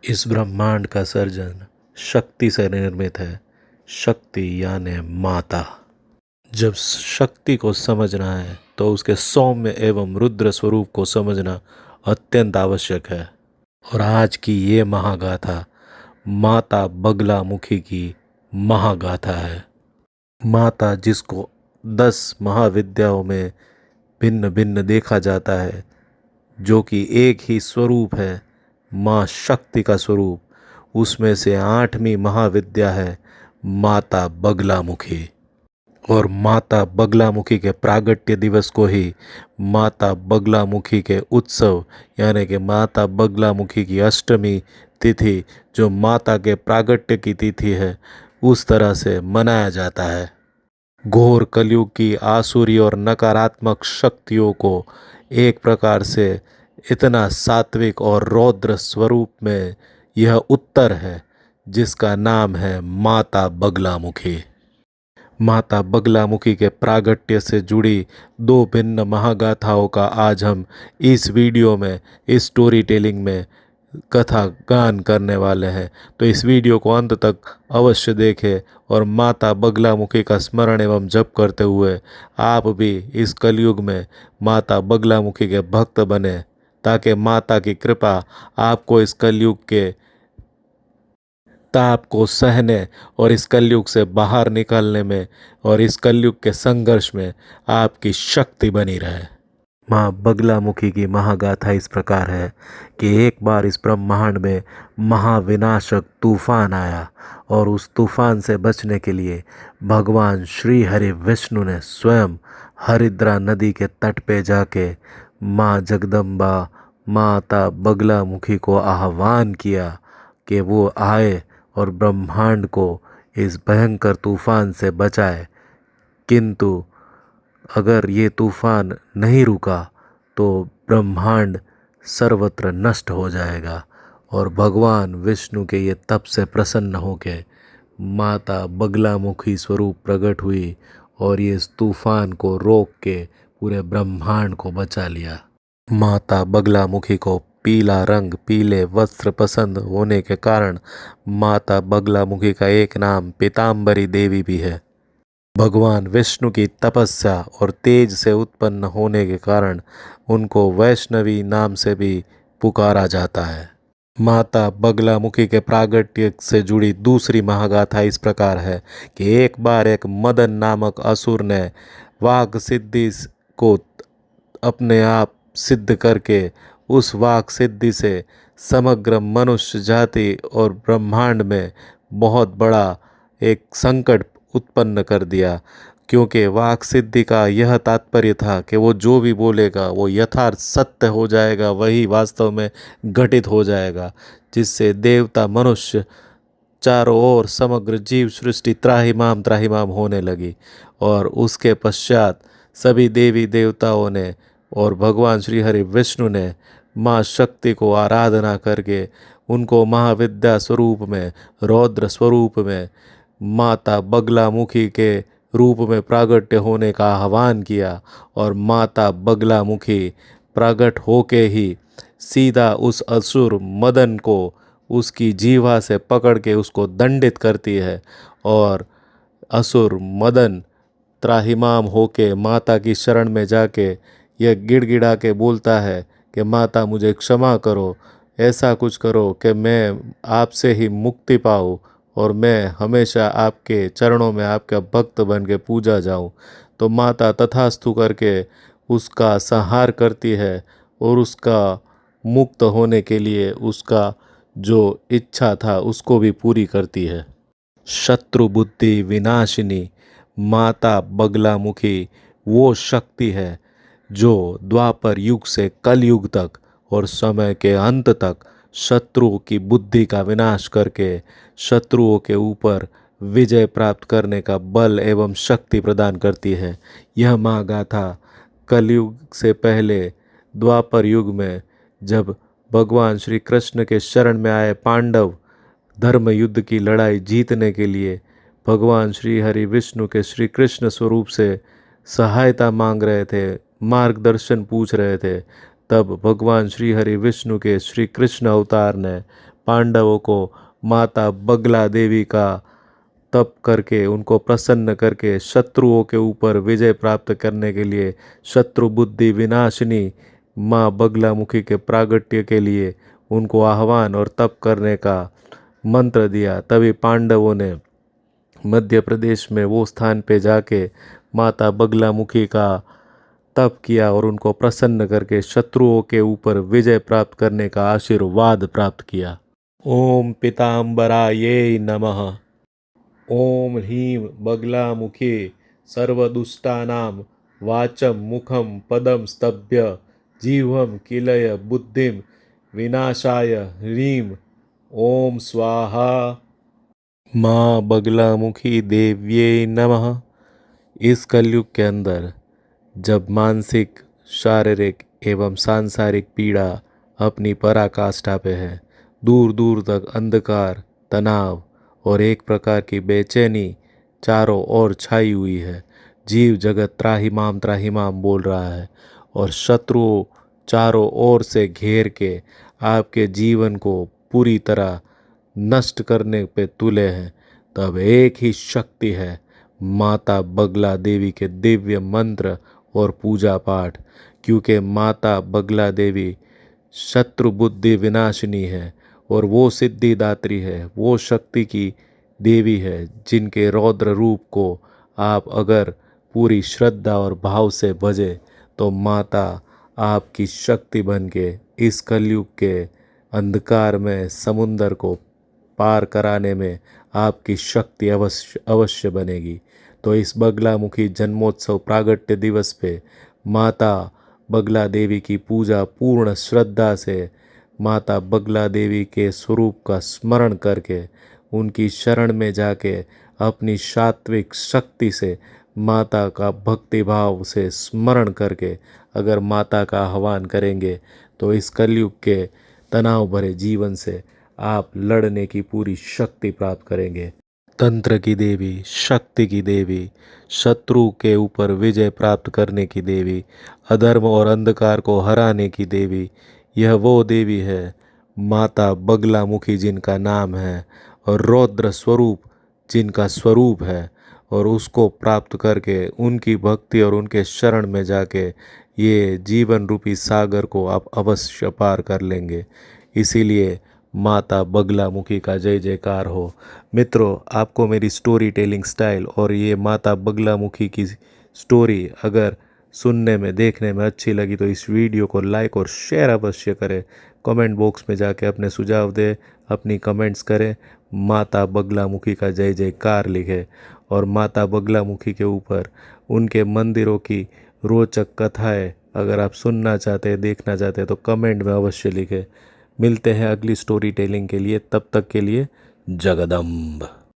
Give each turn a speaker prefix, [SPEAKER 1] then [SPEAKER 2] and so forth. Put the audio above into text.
[SPEAKER 1] इस ब्रह्मांड का सर्जन शक्ति से निर्मित है। शक्ति यानी माता। जब शक्ति को समझना है तो उसके सौम्य एवं रुद्र स्वरूप को समझना अत्यंत आवश्यक है। और आज की ये महागाथा माता बगलामुखी की महागाथा है। माता जिसको 10 महाविद्याओं में भिन्न भिन्न देखा जाता है, जो कि एक ही स्वरूप है, माँ शक्ति का स्वरूप, उसमें से 8वीं महाविद्या है माता बगलामुखी। और माता बगलामुखी के प्रागट्य दिवस को ही माता बगलामुखी के उत्सव यानी कि माता बगलामुखी की अष्टमी तिथि, जो माता के प्रागट्य की तिथि है, उस तरह से मनाया जाता है। घोर कलयुग की आसुरी और नकारात्मक शक्तियों को एक प्रकार से इतना सात्विक और रौद्र स्वरूप में यह उत्तर है, जिसका नाम है माता बगलामुखी। माता बगलामुखी के प्रागट्य से जुड़ी 2 भिन्न महागाथाओं का आज हम इस वीडियो में, इस स्टोरी टेलिंग में कथा गान करने वाले हैं। तो इस वीडियो को अंत तक अवश्य देखें और माता बगलामुखी का स्मरण एवं जप करते हुए आप भी इस कलयुग में माता बगलामुखी के भक्त बने, ताकि माता की कृपा आपको इस कलयुग के ताप को सहने और इस कलयुग से बाहर निकलने में और इस कलयुग के संघर्ष में आपकी शक्ति बनी रहे। माँ बगलामुखी की महागाथा इस प्रकार है कि एक बार इस ब्रह्मांड में महाविनाशक तूफान आया और उस तूफान से बचने के लिए भगवान श्री हरि विष्णु ने स्वयं हरिद्रा नदी के तट पे जाके माँ जगदम्बा माता बगलामुखी को आह्वान किया कि वो आए और ब्रह्मांड को इस भयंकर तूफान से बचाए। किंतु अगर ये तूफान नहीं रुका तो ब्रह्मांड सर्वत्र नष्ट हो जाएगा। और भगवान विष्णु के ये तप से प्रसन्न होकर माता बगलामुखी स्वरूप प्रकट हुई और ये इस तूफान को रोक के पूरे ब्रह्मांड को बचा लिया। माता बगलामुखी को पीला रंग, पीले वस्त्र पसंद होने के कारण माता बगलामुखी का एक नाम पीताम्बरी देवी भी है। भगवान विष्णु की तपस्या और तेज से उत्पन्न होने के कारण उनको वैष्णवी नाम से भी पुकारा जाता है। माता बगलामुखी के प्रागट्य से जुड़ी दूसरी महागाथा इस प्रकार है कि एक बार एक मदन नामक असुर ने वाक सिद्धि को अपने आप सिद्ध करके उस वाक सिद्धि से समग्र मनुष्य जाति और ब्रह्मांड में बहुत बड़ा एक संकट उत्पन्न कर दिया। क्योंकि वाक सिद्धि का यह तात्पर्य था कि वो जो भी बोलेगा वो यथार्थ सत्य हो जाएगा, वही वास्तव में घटित हो जाएगा, जिससे देवता मनुष्य चारों ओर समग्र जीव सृष्टि त्राहिमाम होने लगी। और उसके पश्चात सभी देवी देवताओं ने और भगवान श्री हरि विष्णु ने माँ शक्ति को आराधना करके उनको महाविद्या स्वरूप में, रौद्र स्वरूप में, माता बगलामुखी के रूप में प्रागट्य होने का आह्वान किया। और माता बगलामुखी प्रकट होके ही सीधा उस असुर मदन को उसकी जीवा से पकड़ के उसको दंडित करती है। और असुर मदन त्राहिमाम होके माता की शरण में जाके यह गिड़गिड़ा के बोलता है कि माता मुझे क्षमा करो, ऐसा कुछ करो कि मैं आपसे ही मुक्ति पाऊँ और मैं हमेशा आपके चरणों में आपका भक्त बन के पूजा जाऊँ। तो माता तथास्तु करके उसका संहार करती है और उसका मुक्त होने के लिए उसका जो इच्छा था उसको भी पूरी करती है। शत्रु बुद्धि विनाशिनी माता बगलामुखी वो शक्ति है जो द्वापर युग से कल युग तक और समय के अंत तक शत्रुओं की बुद्धि का विनाश करके शत्रुओं के ऊपर विजय प्राप्त करने का बल एवं शक्ति प्रदान करती है। यह महागाथा कलयुग से पहले द्वापर युग में जब भगवान श्री कृष्ण के शरण में आए पांडव धर्म युद्ध की लड़ाई जीतने के लिए भगवान श्री हरि विष्णु के श्री कृष्ण स्वरूप से सहायता मांग रहे थे, मार्गदर्शन पूछ रहे थे, तब भगवान श्री हरि विष्णु के श्री कृष्ण अवतार ने पांडवों को माता बगला देवी का तप करके उनको प्रसन्न करके शत्रुओं के ऊपर विजय प्राप्त करने के लिए शत्रु बुद्धि विनाशिनी माँ बगलामुखी के प्रागट्य के लिए उनको आह्वान और तप करने का मंत्र दिया। तभी पांडवों ने मध्य प्रदेश में वो स्थान पे जाके माता बगलामुखी का तप किया और उनको प्रसन्न करके शत्रुओं के ऊपर विजय प्राप्त करने का आशीर्वाद प्राप्त किया। ओम पीताम्बरायै नमः। ओम ह्रीं बगलामुखी सर्वदुष्टानां वाचं मुखं पदं स्तभ्य जीवं किलय बुद्धिं विनाशाय ह्रीं ओम स्वाहा। माँ बगलामुखी देव्यै नमः। इस कलयुग के अंदर जब मानसिक, शारीरिक एवं सांसारिक पीड़ा अपनी पराकाष्ठा पे है, दूर दूर तक अंधकार, तनाव और एक प्रकार की बेचैनी चारों ओर छाई हुई है, जीव जगत त्राहिमाम बोल रहा है और शत्रुओं चारों ओर से घेर के आपके जीवन को पूरी तरह नष्ट करने पे तुले हैं, तब एक ही शक्ति है, माता बगला देवी के दिव्य मंत्र और पूजा पाठ। क्योंकि माता बगला देवी शत्रु बुद्धि विनाशिनी है और वो सिद्धिदात्री है, वो शक्ति की देवी है, जिनके रौद्र रूप को आप अगर पूरी श्रद्धा और भाव से भजे तो माता आपकी शक्ति बन के इस कलयुग के अंधकार में समुंदर को पार कराने में आपकी शक्ति अवश्य बनेगी। तो इस बगलामुखी जन्मोत्सव प्रागट्य दिवस पे माता बगला देवी की पूजा पूर्ण श्रद्धा से माता बगला देवी के स्वरूप का स्मरण करके उनकी शरण में जाके अपनी सात्विक शक्ति से माता का भक्ति भाव से स्मरण करके अगर माता का आह्वान करेंगे तो इस कलयुग के तनाव भरे जीवन से आप लड़ने की पूरी शक्ति प्राप्त करेंगे। तंत्र की देवी, शक्ति की देवी, शत्रु के ऊपर विजय प्राप्त करने की देवी, अधर्म और अंधकार को हराने की देवी, यह वो देवी है माता बगलामुखी जिनका नाम है और रौद्र स्वरूप जिनका स्वरूप है, और उसको प्राप्त करके उनकी भक्ति और उनके शरण में जाके ये जीवन रूपी सागर को आप अवश्य पार कर लेंगे। इसीलिए माता बगलामुखी का जय जयकार हो। मित्रों, आपको मेरी स्टोरी टेलिंग स्टाइल और ये माता बगलामुखी की स्टोरी अगर सुनने में, देखने में अच्छी लगी तो इस वीडियो को लाइक और शेयर अवश्य करें। कमेंट बॉक्स में जाके अपने सुझाव दें, अपनी कमेंट्स करें, माता बगलामुखी का जय जयकार लिखें और माता बगलामुखी के ऊपर उनके मंदिरों की रोचक कथाएं अगर आप सुनना चाहते हैं, देखना चाहते हैं तो कमेंट में अवश्य लिखें। मिलते हैं अगली स्टोरी टेलिंग के लिए, तब तक के लिए जगदम्ब।